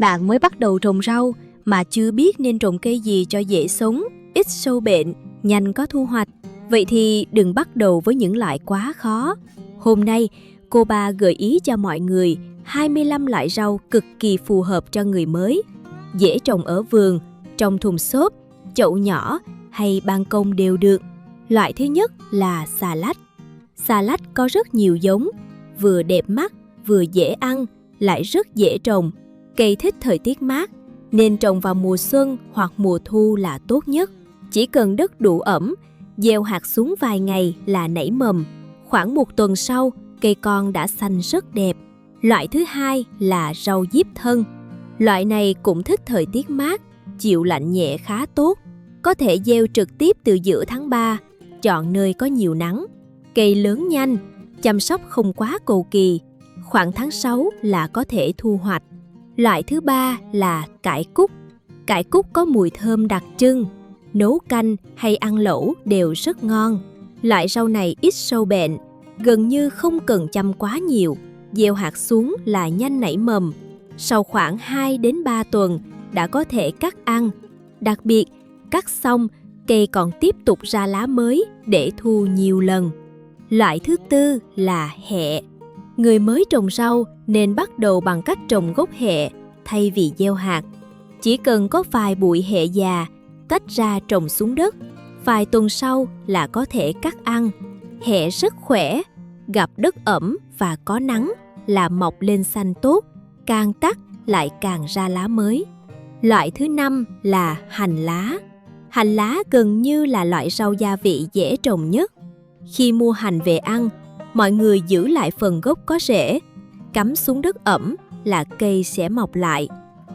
Bạn mới bắt đầu trồng rau mà chưa biết nên trồng cây gì cho dễ sống, ít sâu bệnh, nhanh có thu hoạch. Vậy thì đừng bắt đầu với những loại quá khó. Hôm nay, cô ba gợi ý cho mọi người 25 loại rau cực kỳ phù hợp cho người mới. Dễ trồng ở vườn, trong thùng xốp, chậu nhỏ hay ban công đều được. Loại thứ nhất là xà lách. Xà lách có rất nhiều giống, vừa đẹp mắt, vừa dễ ăn, lại rất dễ trồng. Cây thích thời tiết mát, nên trồng vào mùa xuân hoặc mùa thu là tốt nhất. Chỉ cần đất đủ ẩm, gieo hạt xuống vài ngày là nảy mầm. Khoảng một tuần sau, cây con đã xanh rất đẹp. Loại thứ hai là rau diếp thân. Loại này cũng thích thời tiết mát, chịu lạnh nhẹ khá tốt. Có thể gieo trực tiếp từ giữa tháng 3, chọn nơi có nhiều nắng. Cây lớn nhanh, chăm sóc không quá cầu kỳ. Khoảng tháng 6 là có thể thu hoạch. Loại thứ ba là cải cúc. Cải cúc có mùi thơm đặc trưng, nấu canh hay ăn lẩu đều rất ngon. Loại rau này ít sâu bệnh, gần như không cần chăm quá nhiều. Gieo hạt xuống là nhanh nảy mầm. Sau khoảng 2 đến 3 tuần đã có thể cắt ăn. Đặc biệt, cắt xong, cây còn tiếp tục ra lá mới để thu nhiều lần. Loại thứ tư là hẹ. Người mới trồng rau nên bắt đầu bằng cách trồng gốc hẹ thay vì gieo hạt. Chỉ cần có vài bụi hẹ già, tách ra trồng xuống đất, vài tuần sau là có thể cắt ăn. Hẹ rất khỏe, gặp đất ẩm và có nắng là mọc lên xanh tốt, càng tắt lại càng ra lá mới. Loại thứ năm là hành lá. Hành lá gần như là loại rau gia vị dễ trồng nhất. Khi mua hành về ăn, mọi người giữ lại phần gốc có rễ, cắm xuống đất ẩm là cây sẽ mọc lại.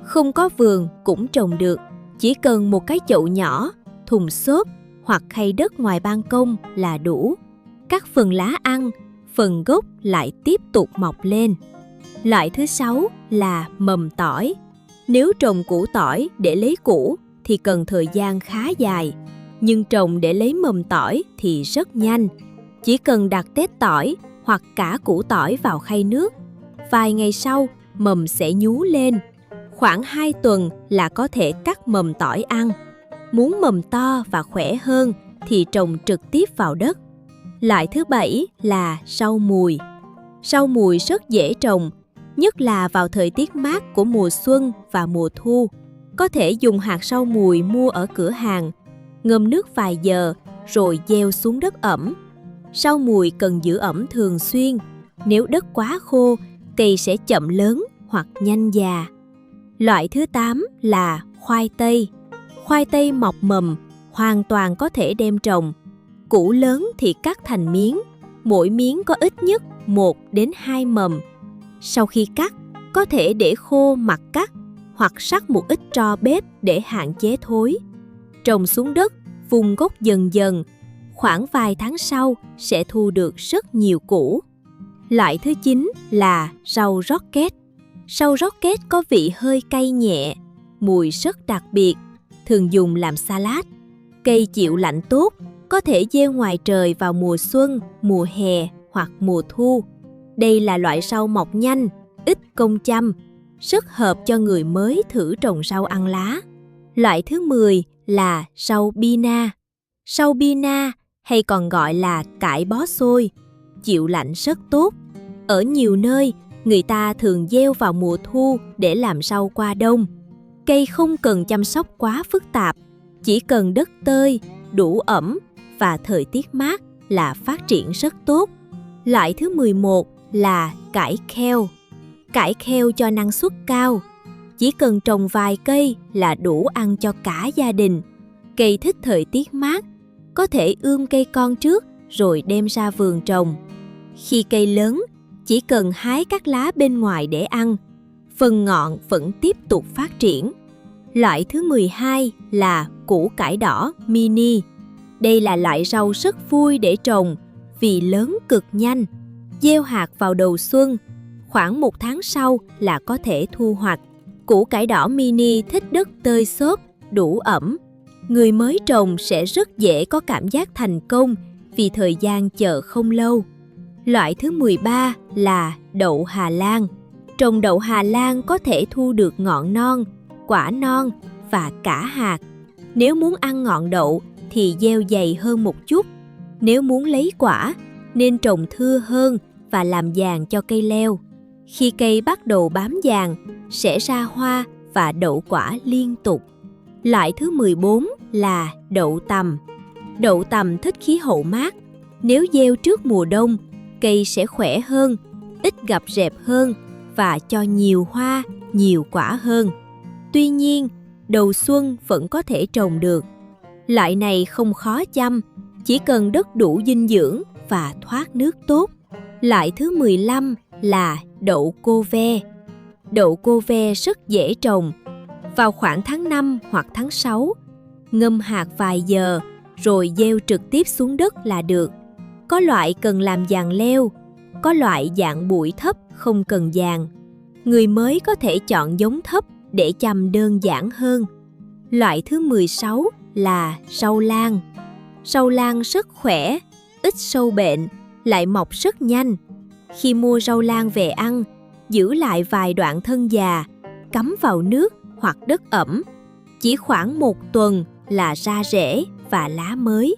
Không có vườn cũng trồng được, chỉ cần một cái chậu nhỏ, thùng xốp hoặc khay đất ngoài ban công là đủ. Cắt phần lá ăn, phần gốc lại tiếp tục mọc lên. Loại thứ 6 là mầm tỏi. Nếu trồng củ tỏi để lấy củ thì cần thời gian khá dài, nhưng trồng để lấy mầm tỏi thì rất nhanh. Chỉ cần đặt tép tỏi hoặc cả củ tỏi vào khay nước, vài ngày sau mầm sẽ nhú lên. Khoảng 2 tuần là có thể cắt mầm tỏi ăn. Muốn mầm to và khỏe hơn thì trồng trực tiếp vào đất. Loại thứ 7 là rau mùi. Rau mùi rất dễ trồng, nhất là vào thời tiết mát của mùa xuân và mùa thu. Có thể dùng hạt rau mùi mua ở cửa hàng, ngâm nước vài giờ rồi gieo xuống đất ẩm. Rau mùi cần giữ ẩm thường xuyên, nếu đất quá khô, cây sẽ chậm lớn hoặc nhanh già. Loại thứ 8 là khoai tây. Khoai tây mọc mầm, hoàn toàn có thể đem trồng. Củ lớn thì cắt thành miếng, mỗi miếng có ít nhất 1 đến 2 mầm. Sau khi cắt, có thể để khô mặt cắt hoặc rắc một ít tro bếp để hạn chế thối. Trồng xuống đất, vun gốc dần dần, khoảng vài tháng sau sẽ thu được rất nhiều củ. Loại thứ 9 là rau rocket. Rau rocket có vị hơi cay nhẹ, mùi rất đặc biệt, thường dùng làm salad. Cây chịu lạnh tốt, có thể gieo ngoài trời vào mùa xuân, mùa hè hoặc mùa thu. Đây là loại rau mọc nhanh, ít công chăm, rất hợp cho người mới thử trồng rau ăn lá. Loại thứ 10 là rau bina. Rau bina hay còn gọi là cải bó xôi, chịu lạnh rất tốt. Ở nhiều nơi, người ta thường gieo vào mùa thu để làm rau qua đông. Cây không cần chăm sóc quá phức tạp, chỉ cần đất tơi, đủ ẩm và thời tiết mát là phát triển rất tốt. Loại thứ 11 là cải keo. Cải keo cho năng suất cao, chỉ cần trồng vài cây là đủ ăn cho cả gia đình. Cây thích thời tiết mát, có thể ươm cây con trước rồi đem ra vườn trồng. Khi cây lớn, chỉ cần hái các lá bên ngoài để ăn, phần ngọn vẫn tiếp tục phát triển. Loại thứ 12 là củ cải đỏ mini. Đây là loại rau rất vui để trồng vì lớn cực nhanh. Gieo hạt vào đầu xuân, khoảng 1 tháng sau là có thể thu hoạch. Củ cải đỏ mini thích đất tơi xốp, đủ ẩm. Người mới trồng sẽ rất dễ có cảm giác thành công vì thời gian chờ không lâu. Loại thứ 13 là đậu Hà Lan. Trồng đậu Hà Lan có thể thu được ngọn non, quả non và cả hạt. Nếu muốn ăn ngọn đậu thì gieo dày hơn một chút. Nếu muốn lấy quả, nên trồng thưa hơn và làm giàn cho cây leo. Khi cây bắt đầu bám giàn, sẽ ra hoa và đậu quả liên tục. Loại thứ 14 là đậu tằm. Đậu tằm thích khí hậu mát. Nếu gieo trước mùa đông, cây sẽ khỏe hơn, ít gặp rệp hơn và cho nhiều hoa, nhiều quả hơn. Tuy nhiên, đầu xuân vẫn có thể trồng được. Loại này không khó chăm, chỉ cần đất đủ dinh dưỡng và thoát nước tốt. Loại thứ 15 là đậu cô ve. Đậu cô ve rất dễ trồng. Vào khoảng tháng 5 hoặc tháng 6, ngâm hạt vài giờ rồi gieo trực tiếp xuống đất là được. Có loại cần làm giàn leo, có loại dạng bụi thấp không cần giàn. Người mới có thể chọn giống thấp để chăm đơn giản hơn. Loại thứ 16 là rau lang. Rau lang rất khỏe, ít sâu bệnh, lại mọc rất nhanh. Khi mua rau lang về ăn, giữ lại vài đoạn thân già, cắm vào nước hoặc đất ẩm. Chỉ khoảng 1 tuần là ra rễ và lá mới.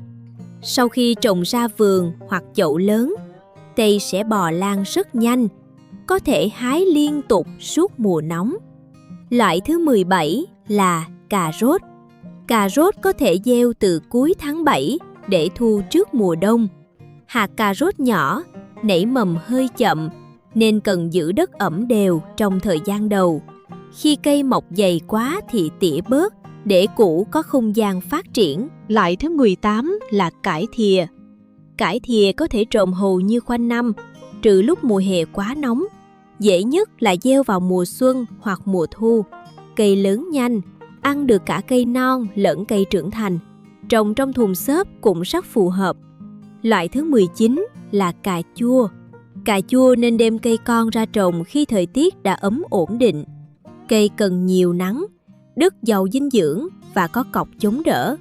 Sau khi trồng ra vườn hoặc chậu lớn, cây sẽ bò lan rất nhanh, có thể hái liên tục suốt mùa nóng. Loại thứ 17 là cà rốt. Cà rốt có thể gieo từ cuối tháng 7 để thu trước mùa đông. Hạt cà rốt nhỏ, nảy mầm hơi chậm, nên cần giữ đất ẩm đều trong thời gian đầu. Khi cây mọc dày quá thì tỉa bớt để củ có không gian phát triển. Loại thứ 18 là cải thìa. Cải thìa có thể trồng hầu như quanh năm, trừ lúc mùa hè quá nóng. Dễ nhất là gieo vào mùa xuân hoặc mùa thu. Cây lớn nhanh, ăn được cả cây non lẫn cây trưởng thành. Trồng trong thùng xốp cũng rất phù hợp. Loại thứ 19 là cà chua. Cà chua nên đem cây con ra trồng khi thời tiết đã ấm ổn định. Cây cần nhiều nắng, đất giàu dinh dưỡng và có cọc chống đỡ.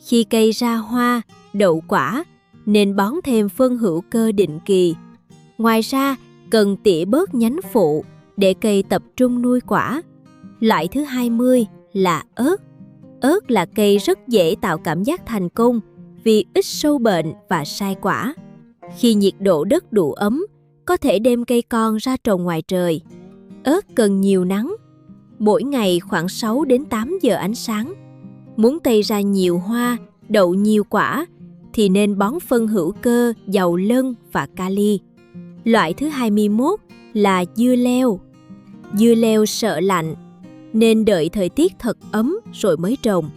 Khi cây ra hoa, đậu quả, nên bón thêm phân hữu cơ định kỳ. Ngoài ra, cần tỉa bớt nhánh phụ để cây tập trung nuôi quả. Loại thứ 20 là ớt. Ớt là cây rất dễ tạo cảm giác thành công vì ít sâu bệnh và sai quả. Khi nhiệt độ đất đủ ấm, có thể đem cây con ra trồng ngoài trời. Ớt cần nhiều nắng, mỗi ngày khoảng 6 đến 8 giờ ánh sáng. Muốn cây ra nhiều hoa, đậu nhiều quả thì nên bón phân hữu cơ giàu lân và kali. Loại thứ 21 là dưa leo. Dưa leo sợ lạnh, nên đợi thời tiết thật ấm rồi mới trồng.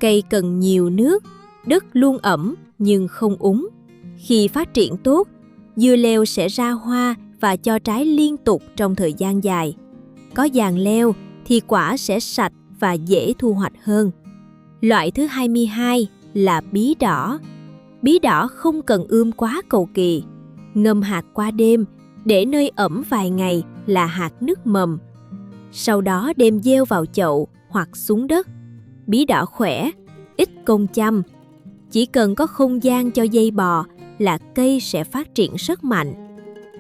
Cây cần nhiều nước, đất luôn ẩm nhưng không úng. Khi phát triển tốt, dưa leo sẽ ra hoa và cho trái liên tục trong thời gian dài. Có giàn leo thì quả sẽ sạch và dễ thu hoạch hơn. Loại thứ 22 là bí đỏ. Bí đỏ không cần ươm quá cầu kỳ. Ngâm hạt qua đêm, để nơi ẩm vài ngày là hạt nứt mầm. Sau đó đem gieo vào chậu hoặc xuống đất. Bí đỏ khỏe, ít công chăm. Chỉ cần có không gian cho dây bò là cây sẽ phát triển rất mạnh.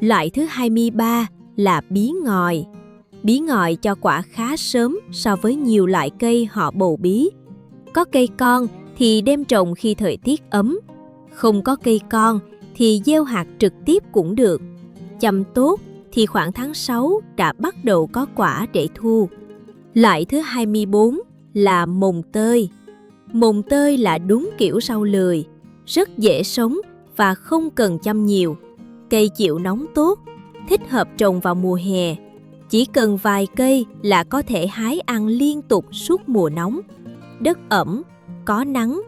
Loại thứ 23 là bí ngòi. Bí ngòi cho quả khá sớm so với nhiều loại cây họ bầu bí. Có cây con thì đem trồng khi thời tiết ấm. Không có cây con thì gieo hạt trực tiếp cũng được. Chăm tốt thì khoảng tháng 6 đã bắt đầu có quả để thu. Loại thứ 24 là mồng tơi. Mồng tơi là đúng kiểu rau lười, rất dễ sống và không cần chăm nhiều. Cây chịu nóng tốt, thích hợp trồng vào mùa hè. Chỉ cần vài cây là có thể hái ăn liên tục suốt mùa nóng. Đất ẩm, có nắng,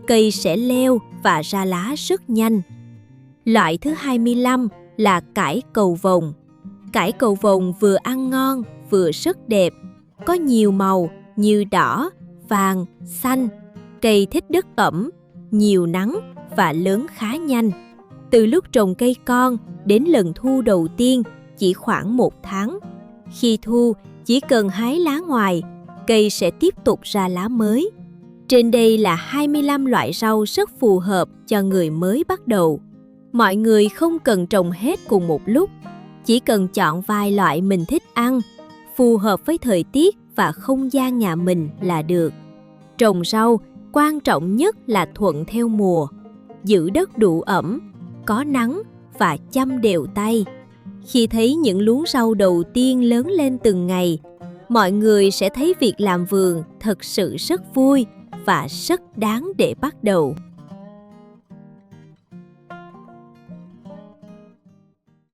cây sẽ leo và ra lá rất nhanh. Loại thứ 25 là cải cầu vồng. Cải cầu vồng vừa ăn ngon vừa rất đẹp, có nhiều màu như đỏ, vàng, xanh. Cây thích đất ẩm, nhiều nắng và lớn khá nhanh. Từ lúc trồng cây con đến lần thu đầu tiên chỉ khoảng 1 tháng. Khi thu, chỉ cần hái lá ngoài, cây sẽ tiếp tục ra lá mới. Trên đây là 25 loại rau rất phù hợp cho người mới bắt đầu. Mọi người không cần trồng hết cùng một lúc, Chỉ cần chọn vài loại mình thích ăn, phù hợp với thời tiết và không gian nhà mình là được. Trồng rau, quan trọng nhất là thuận theo mùa, giữ đất đủ ẩm, có nắng và chăm đều tay. Khi thấy những luống rau đầu tiên lớn lên từng ngày, mọi người sẽ thấy việc làm vườn thật sự rất vui và rất đáng để bắt đầu.